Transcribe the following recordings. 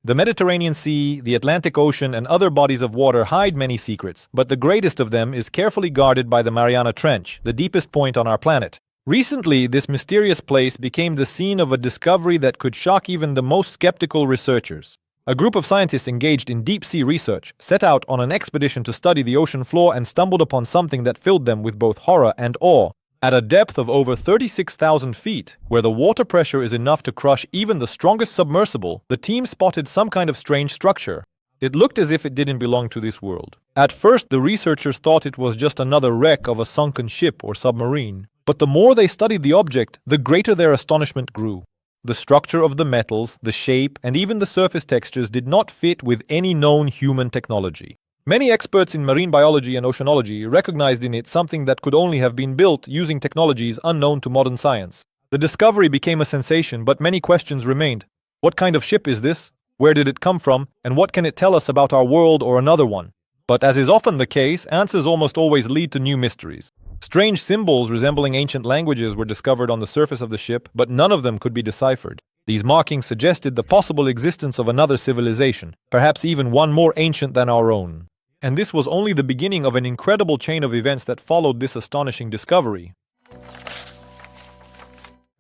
The Mediterranean Sea, the Atlantic Ocean, and other bodies of water hide many secrets, but the greatest of them is carefully guarded by the Mariana Trench, the deepest point on our planet. Recently, this mysterious place became the scene of a discovery that could shock even the most skeptical researchers. A group of scientists engaged in deep-sea research set out on an expedition to study the ocean floor and stumbled upon something that filled them with both horror and awe. At a depth of over 36,000 feet, where the water pressure is enough to crush even the strongest submersible, the team spotted some kind of strange structure. It looked as if it didn't belong to this world. At first, the researchers thought it was just another wreck of a sunken ship or submarine. But the more they studied the object, the greater their astonishment grew. The structure of the metals, the shape, and even the surface textures did not fit with any known human technology. Many experts in marine biology and oceanology recognized in it something that could only have been built using technologies unknown to modern science. The discovery became a sensation, but many questions remained. What kind of ship is this? Where did it come from? And what can it tell us about our world or another one? But as is often the case, answers almost always lead to new mysteries. Strange symbols resembling ancient languages were discovered on the surface of the ship, but none of them could be deciphered. These markings suggested the possible existence of another civilization, perhaps even one more ancient than our own. And this was only the beginning of an incredible chain of events that followed this astonishing discovery.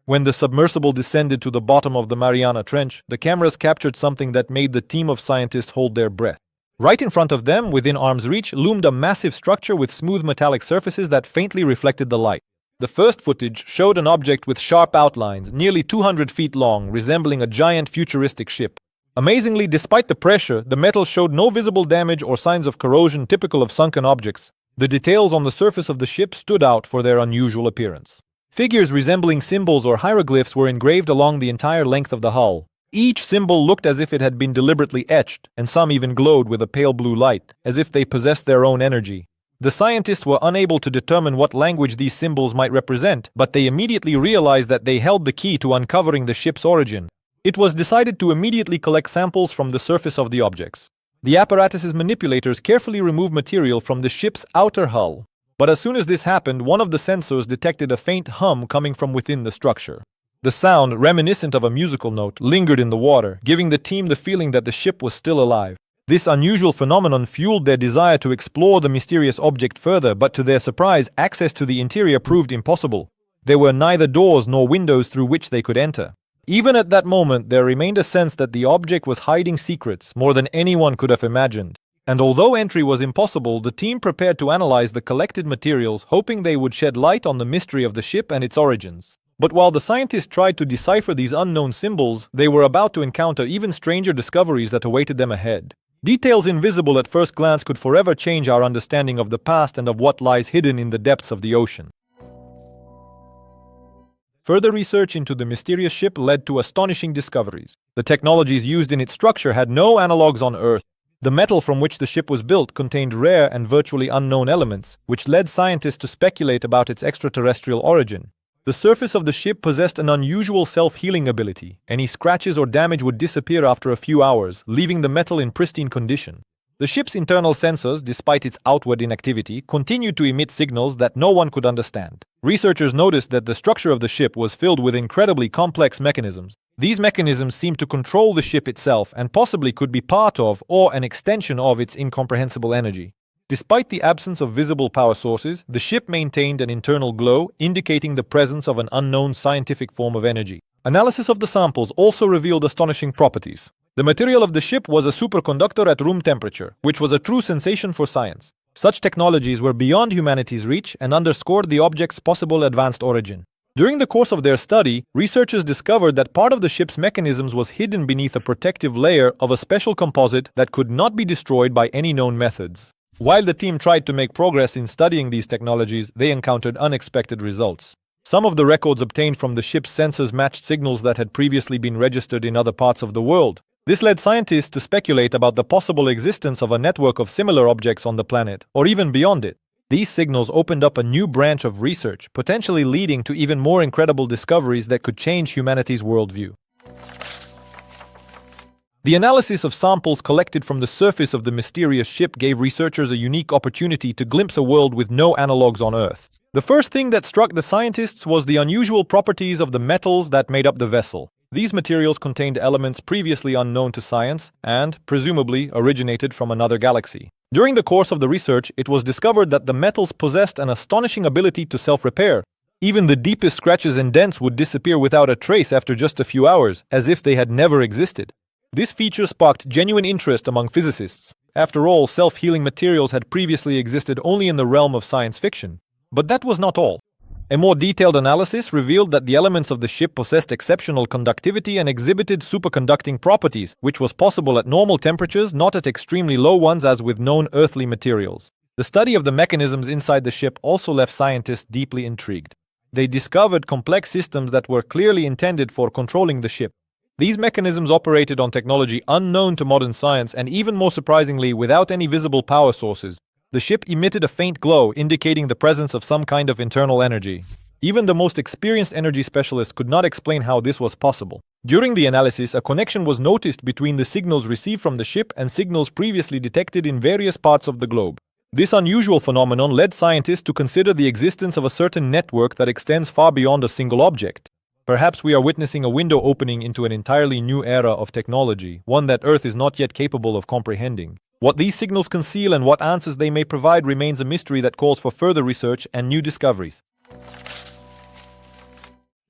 When the submersible descended to the bottom of the Mariana Trench, the cameras captured something that made the team of scientists hold their breath. Right in front of them, within arm's reach, loomed a massive structure with smooth metallic surfaces that faintly reflected the light. The first footage showed an object with sharp outlines, nearly 200 feet long, resembling a giant futuristic ship. Amazingly, despite the pressure, the metal showed no visible damage or signs of corrosion typical of sunken objects. The details on the surface of the ship stood out for their unusual appearance. Figures resembling symbols or hieroglyphs were engraved along the entire length of the hull. Each symbol looked as if it had been deliberately etched, and some even glowed with a pale blue light, as if they possessed their own energy. The scientists were unable to determine what language these symbols might represent, but they immediately realized that they held the key to uncovering the ship's origin. It was decided to immediately collect samples from the surface of the objects. The apparatus's manipulators carefully removed material from the ship's outer hull. But as soon as this happened, one of the sensors detected a faint hum coming from within the structure. The sound, reminiscent of a musical note, lingered in the water, giving the team the feeling that the ship was still alive. This unusual phenomenon fueled their desire to explore the mysterious object further, but to their surprise, access to the interior proved impossible. There were neither doors nor windows through which they could enter. Even at that moment, there remained a sense that the object was hiding secrets more than anyone could have imagined. And although entry was impossible, the team prepared to analyze the collected materials, hoping they would shed light on the mystery of the ship and its origins. But while the scientists tried to decipher these unknown symbols, they were about to encounter even stranger discoveries that awaited them ahead. Details invisible at first glance could forever change our understanding of the past and of what lies hidden in the depths of the ocean. Further research into the mysterious ship led to astonishing discoveries. The technologies used in its structure had no analogs on Earth. The metal from which the ship was built contained rare and virtually unknown elements, which led scientists to speculate about its extraterrestrial origin. The surface of the ship possessed an unusual self-healing ability. Any scratches or damage would disappear after a few hours, leaving the metal in pristine condition. The ship's internal sensors, despite its outward inactivity, continued to emit signals that no one could understand. Researchers noticed that the structure of the ship was filled with incredibly complex mechanisms. These mechanisms seemed to control the ship itself and possibly could be part of or an extension of its incomprehensible energy. Despite the absence of visible power sources, the ship maintained an internal glow, indicating the presence of an unknown scientific form of energy. Analysis of the samples also revealed astonishing properties. The material of the ship was a superconductor at room temperature, which was a true sensation for science. Such technologies were beyond humanity's reach and underscored the object's possible advanced origin. During the course of their study, researchers discovered that part of the ship's mechanisms was hidden beneath a protective layer of a special composite that could not be destroyed by any known methods. While the team tried to make progress in studying these technologies, they encountered unexpected results. Some of the records obtained from the ship's sensors matched signals that had previously been registered in other parts of the world. This led scientists to speculate about the possible existence of a network of similar objects on the planet, or even beyond it. These signals opened up a new branch of research, potentially leading to even more incredible discoveries that could change humanity's worldview. The analysis of samples collected from the surface of the mysterious ship gave researchers a unique opportunity to glimpse a world with no analogs on Earth. The first thing that struck the scientists was the unusual properties of the metals that made up the vessel. These materials contained elements previously unknown to science and, presumably, originated from another galaxy. During the course of the research, it was discovered that the metals possessed an astonishing ability to self-repair. Even the deepest scratches and dents would disappear without a trace after just a few hours, as if they had never existed. This feature sparked genuine interest among physicists. After all, self-healing materials had previously existed only in the realm of science fiction. But that was not all. A more detailed analysis revealed that the elements of the ship possessed exceptional conductivity and exhibited superconducting properties, which was possible at normal temperatures, not at extremely low ones as with known earthly materials. The study of the mechanisms inside the ship also left scientists deeply intrigued. They discovered complex systems that were clearly intended for controlling the ship. These mechanisms operated on technology unknown to modern science and, even more surprisingly, without any visible power sources. The ship emitted a faint glow, indicating the presence of some kind of internal energy. Even the most experienced energy specialists could not explain how this was possible. During the analysis, a connection was noticed between the signals received from the ship and signals previously detected in various parts of the globe. This unusual phenomenon led scientists to consider the existence of a certain network that extends far beyond a single object. Perhaps we are witnessing a window opening into an entirely new era of technology, one that Earth is not yet capable of comprehending. What these signals conceal and what answers they may provide remains a mystery that calls for further research and new discoveries.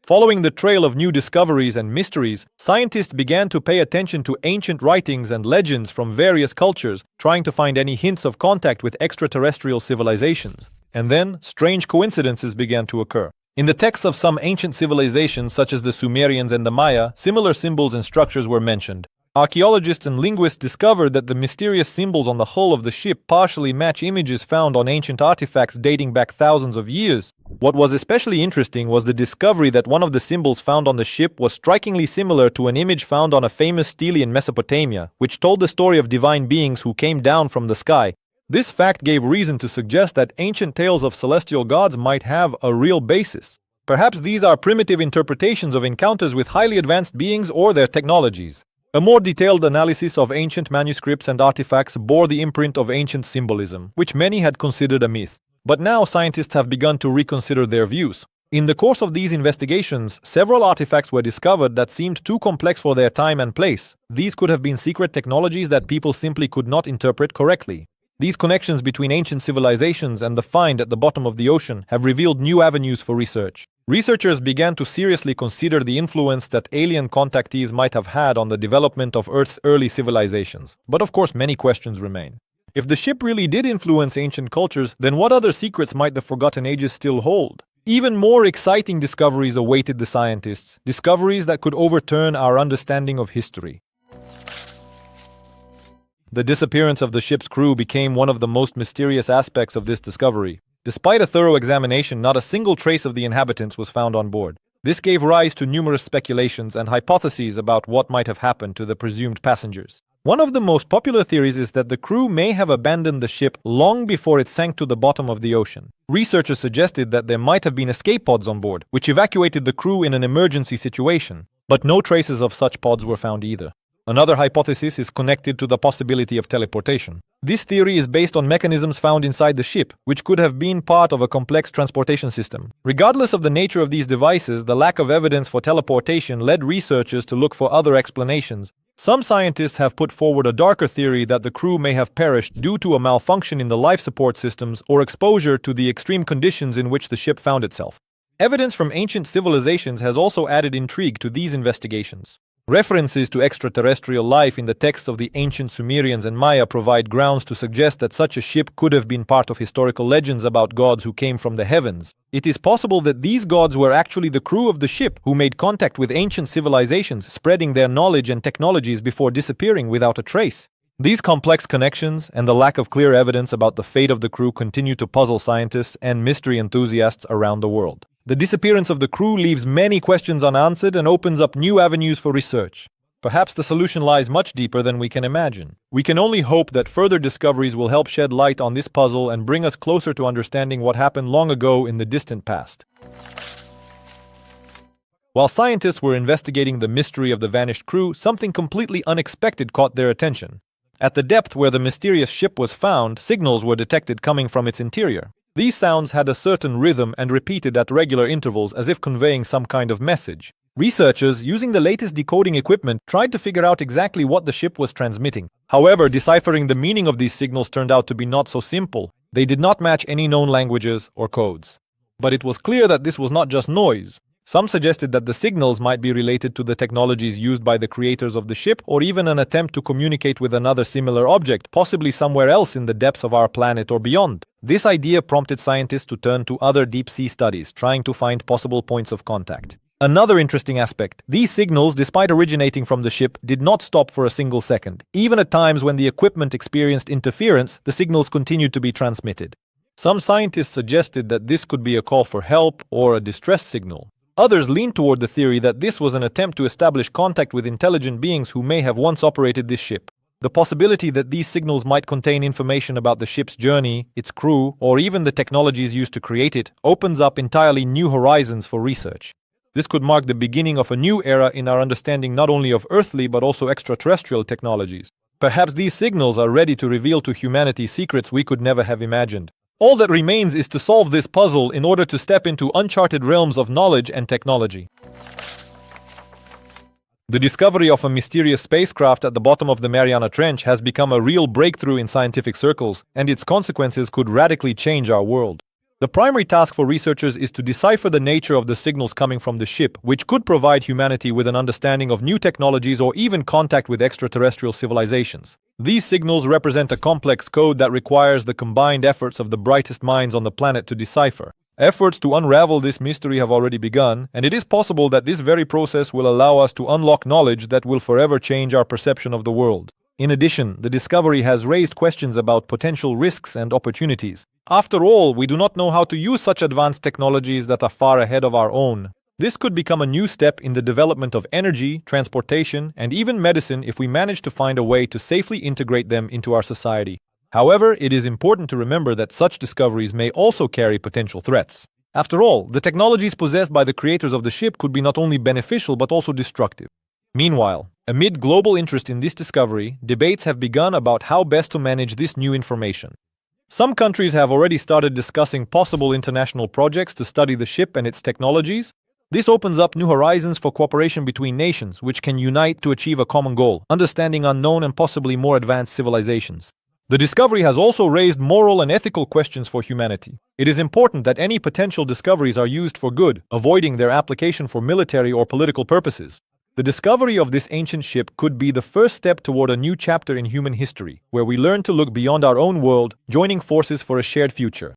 Following the trail of new discoveries and mysteries, scientists began to pay attention to ancient writings and legends from various cultures, trying to find any hints of contact with extraterrestrial civilizations. And then, strange coincidences began to occur. In the texts of some ancient civilizations, such as the Sumerians and the Maya, similar symbols and structures were mentioned. Archaeologists and linguists discovered that the mysterious symbols on the hull of the ship partially match images found on ancient artifacts dating back thousands of years. What was especially interesting was the discovery that one of the symbols found on the ship was strikingly similar to an image found on a famous stele in Mesopotamia, which told the story of divine beings who came down from the sky. This fact gave reason to suggest that ancient tales of celestial gods might have a real basis. Perhaps these are primitive interpretations of encounters with highly advanced beings or their technologies. A more detailed analysis of ancient manuscripts and artifacts bore the imprint of ancient symbolism, which many had considered a myth. But now scientists have begun to reconsider their views. In the course of these investigations, several artifacts were discovered that seemed too complex for their time and place. These could have been secret technologies that people simply could not interpret correctly. These connections between ancient civilizations and the find at the bottom of the ocean have revealed new avenues for research. Researchers began to seriously consider the influence that alien contactees might have had on the development of Earth's early civilizations. But of course, many questions remain. If the ship really did influence ancient cultures, then what other secrets might the forgotten ages still hold? Even more exciting discoveries awaited the scientists, discoveries that could overturn our understanding of history. The disappearance of the ship's crew became one of the most mysterious aspects of this discovery. Despite a thorough examination, not a single trace of the inhabitants was found on board. This gave rise to numerous speculations and hypotheses about what might have happened to the presumed passengers. One of the most popular theories is that the crew may have abandoned the ship long before it sank to the bottom of the ocean. Researchers suggested that there might have been escape pods on board, which evacuated the crew in an emergency situation. But no traces of such pods were found either. Another hypothesis is connected to the possibility of teleportation. This theory is based on mechanisms found inside the ship, which could have been part of a complex transportation system. Regardless of the nature of these devices, the lack of evidence for teleportation led researchers to look for other explanations. Some scientists have put forward a darker theory that the crew may have perished due to a malfunction in the life support systems or exposure to the extreme conditions in which the ship found itself. Evidence from ancient civilizations has also added intrigue to these investigations. References to extraterrestrial life in the texts of the ancient Sumerians and Maya provide grounds to suggest that such a ship could have been part of historical legends about gods who came from the heavens. It is possible that these gods were actually the crew of the ship who made contact with ancient civilizations, spreading their knowledge and technologies before disappearing without a trace. These complex connections and the lack of clear evidence about the fate of the crew continue to puzzle scientists and mystery enthusiasts around the world. The disappearance of the crew leaves many questions unanswered and opens up new avenues for research. Perhaps the solution lies much deeper than we can imagine. We can only hope that further discoveries will help shed light on this puzzle and bring us closer to understanding what happened long ago in the distant past. While scientists were investigating the mystery of the vanished crew, something completely unexpected caught their attention. At the depth where the mysterious ship was found, signals were detected coming from its interior. These sounds had a certain rhythm and repeated at regular intervals as if conveying some kind of message. Researchers, using the latest decoding equipment, tried to figure out exactly what the ship was transmitting. However, deciphering the meaning of these signals turned out to be not so simple. They did not match any known languages or codes. But it was clear that this was not just noise. Some suggested that the signals might be related to the technologies used by the creators of the ship, or even an attempt to communicate with another similar object, possibly somewhere else in the depths of our planet or beyond. This idea prompted scientists to turn to other deep-sea studies, trying to find possible points of contact. Another interesting aspect, these signals, despite originating from the ship, did not stop for a single second. Even at times when the equipment experienced interference, the signals continued to be transmitted. Some scientists suggested that this could be a call for help or a distress signal. Others leaned toward the theory that this was an attempt to establish contact with intelligent beings who may have once operated this ship. The possibility that these signals might contain information about the ship's journey, its crew, or even the technologies used to create it, opens up entirely new horizons for research. This could mark the beginning of a new era in our understanding not only of earthly but also extraterrestrial technologies. Perhaps these signals are ready to reveal to humanity secrets we could never have imagined. All that remains is to solve this puzzle in order to step into uncharted realms of knowledge and technology. The discovery of a mysterious spacecraft at the bottom of the Mariana Trench has become a real breakthrough in scientific circles, and its consequences could radically change our world. The primary task for researchers is to decipher the nature of the signals coming from the ship, which could provide humanity with an understanding of new technologies or even contact with extraterrestrial civilizations. These signals represent a complex code that requires the combined efforts of the brightest minds on the planet to decipher. Efforts to unravel this mystery have already begun, and it is possible that this very process will allow us to unlock knowledge that will forever change our perception of the world. In addition, the discovery has raised questions about potential risks and opportunities. After all, we do not know how to use such advanced technologies that are far ahead of our own. This could become a new step in the development of energy, transportation, and even medicine if we manage to find a way to safely integrate them into our society. However, it is important to remember that such discoveries may also carry potential threats. After all, the technologies possessed by the creators of the ship could be not only beneficial but also destructive. Meanwhile, amid global interest in this discovery, debates have begun about how best to manage this new information. Some countries have already started discussing possible international projects to study the ship and its technologies. This opens up new horizons for cooperation between nations, which can unite to achieve a common goal, understanding unknown and possibly more advanced civilizations. The discovery has also raised moral and ethical questions for humanity. It is important that any potential discoveries are used for good, avoiding their application for military or political purposes. The discovery of this ancient ship could be the first step toward a new chapter in human history, where we learn to look beyond our own world, joining forces for a shared future.